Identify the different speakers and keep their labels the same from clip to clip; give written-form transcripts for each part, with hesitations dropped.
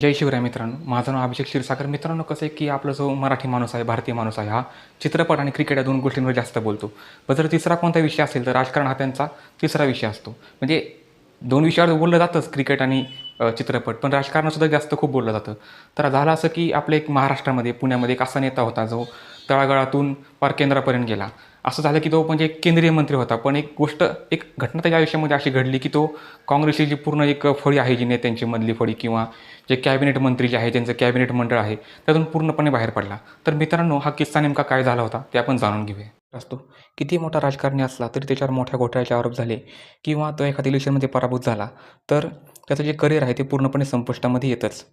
Speaker 1: जय शिवराय मित्रांनो. माझं नाव अभिषेक क्षीरसागर. मित्रांनो, कसं आहे की आपला जो मराठी माणूस आहे, भारतीय माणूस आहे, हा चित्रपट आणि क्रिकेट या दोन गोष्टींवर जास्त बोलतो. पण जर तिसरा कोणता विषय असेल तर राजकारण हा त्यांचा तिसरा विषय असतो. म्हणजे दोन विषयावर बोललं जातंच, क्रिकेट आणि चित्रपट, पण राजकारणासुद्धा जास्त खूप बोललं जातं. तर झालं असं की आपल्या एक महाराष्ट्रामध्ये, पुण्यामध्ये एक असा नेता होता जो तळागाळातून पार केंद्रापर्यंत गेला. असं झालं की तो म्हणजे एक केंद्रीय मंत्री होता. पण एक घटना त्याच्या आयुष्यामध्ये अशी घडली की तो काँग्रेसची जी पूर्ण एक फळी आहे, जी नेत्यांची मधली फळी किंवा जे कॅबिनेट मंत्री जे आहे, त्यांचं कॅबिनेट मंडळ आहे, त्यातून पूर्णपणे बाहेर पडला. तर मित्रांनो, हा किस्सा नेमका काय झाला होता ते आपण जाणून घेऊया. असतो किती मोठा राजकारणी असला तरी त्याच्यावर मोठ्या घोटाळ्याचे आरोप झाले किंवा तो एखाद्या इलेक्शनमध्ये पराभूत झाला तर त्याचं जे करिअर आहे ते पूर्णपणे संपुष्टामध्ये येतंच.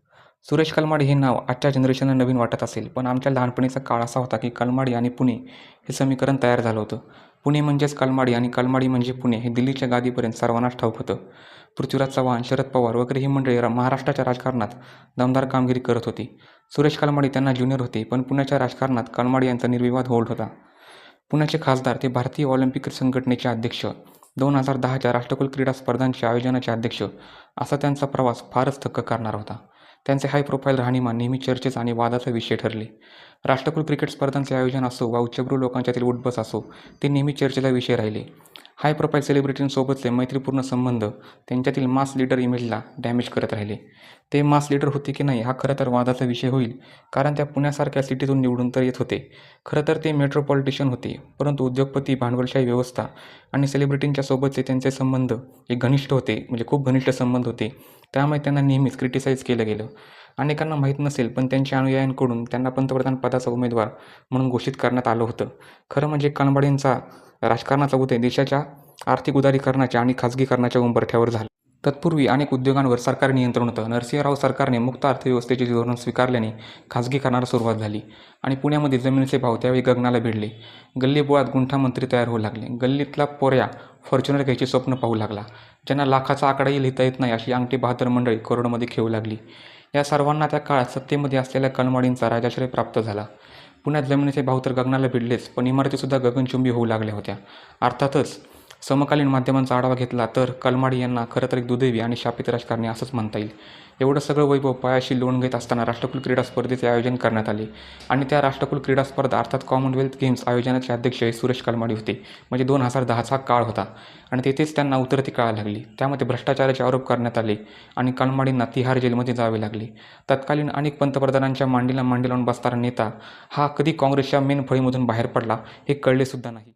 Speaker 1: सुरेश कलमाडी हे नाव आजच्या जनरेशनला नवीन वाटत असेल, पण आमच्या लहानपणीचा काळ असा होता की कलमाडी आणि पुणे हे समीकरण तयार झालं होतं. पुणे म्हणजेच कलमाडी आणि कलमाडी म्हणजे पुणे हे दिल्लीच्या गादीपर्यंत सर्वांनाच ठाऊक होतं. पृथ्वीराज चव्हाण, शरद पवार वगैरे ही मंडळी महाराष्ट्राच्या राजकारणात दमदार कामगिरी करत होती. सुरेश कलमाडी त्यांना ज्युनियर होते, पण पुण्याच्या राजकारणात कलमाडी यांचा निर्विवाद होल्ड होता. पुण्याचे खासदार ते भारतीय ऑलिम्पिक संघटनेचे अध्यक्ष, 2010च्या राष्ट्रकुल क्रीडा स्पर्धांच्या आयोजनाचे अध्यक्ष, असा त्यांचा प्रवास फारच थक्क करणारा होता. त्यांचे हाय प्रोफाईल राहणीमान नेहमी चर्चेचा आणि वादाचा विषय ठरले. राष्ट्रकुल क्रिकेट स्पर्धांचे आयोजन असो वा उच्चभ्रू लोकांच्यातील उठबस असो, ते नेहमी चर्चेचा विषय राहिले. हाय प्रोफाईल सेलिब्रिटींसोबतचे मैत्रीपूर्ण संबंध त्यांच्यातील मास लीडर इमेजला डॅमेज करत राहिले. ते मास लीडर होते की नाही हा खरं तर वादाचा विषय होईल, कारण त्या पुण्यासारख्या सिटीतून निवडून तर येत होते. खरं तर ते मेट्रोपॉलिटिशियन होते, परंतु उद्योगपती, भांडवलशाही व्यवस्था आणि सेलिब्रिटींच्या सोबतचे त्यांचे संबंध हे घनिष्ठ होते, म्हणजे खूप घनिष्ठ संबंध होते. त्यामुळे त्यांना नेहमीच क्रिटिसाईज केलं गेलं. अनेकांना माहीत नसेल, पण त्यांच्या अनुयायांकडून त्यांना पंतप्रधान पदाचा उमेदवार म्हणून घोषित करण्यात आलं होतं. खरं म्हणजे कलमाडींचा राजकारणाचा उदय देशाच्या आर्थिक उदारीकरणाच्या आणि खाजगीकरणाच्या उंबरठ्यावर झाला. तत्पूर्वी अनेक उद्योगांवर सरकारी नियंत्रण होतं. नरसिंहराव सरकारने मुक्त अर्थव्यवस्थेचे धोरण स्वीकारल्याने खाजगीकरणाला सुरुवात झाली आणि पुण्यामध्ये जमिनीचे भाव त्यावेळी गगनाला भिडले. गल्लीबोळात गुंठामंत्री तयार होऊ लागले. गल्लीतला पोऱ्या फॉर्च्युनर घ्यायची स्वप्न पाहू लागला. ज्यांना लाखाचा आकडाही लिहिता येत नाही अशी अंगठी बहादर मंडळी करोडमध्ये खेळू लागली. या सर्वांना त्या काळात सत्तेमध्ये असलेल्या कलमाडींचा राजाश्रय प्राप्त झाला. पुण्यात जमिनीचे भाव तर गगनाला भिडलेच, पण इमारतीसुद्धा गगनचुंबी होऊ लागल्या होत्या. अर्थातच समकालीन माध्यमांचा आढावा घेतला तर कलमाडी यांना खरं तर एक दुर्दैवी आणि शापित राजकारणी असंच म्हणता येईल. एवढं सगळं वैभव पायाशी लोण घेत असताना राष्ट्रकुल क्रीडा स्पर्धेचे आयोजन करण्यात आले आणि त्या राष्ट्रकुल क्रीडा स्पर्धा अर्थात कॉमनवेल्थ गेम्स आयोजनाचे अध्यक्ष हे सुरेश कलमाडी होते. म्हणजे 2010चा काळ होता आणि तेथेच त्यांना उतरती कळा लागली. त्यामध्ये भ्रष्टाचाराचे आरोप करण्यात आले आणि कलमाडींना तिहार जेलमध्ये जावे लागले. तत्कालीन अनेक पंतप्रधानांच्या मांडीला मांडी लावून बसणारा नेता हा कधी काँग्रेसच्या मेन फळीमधून बाहेर पडला हे कळलेसुद्धा नाही.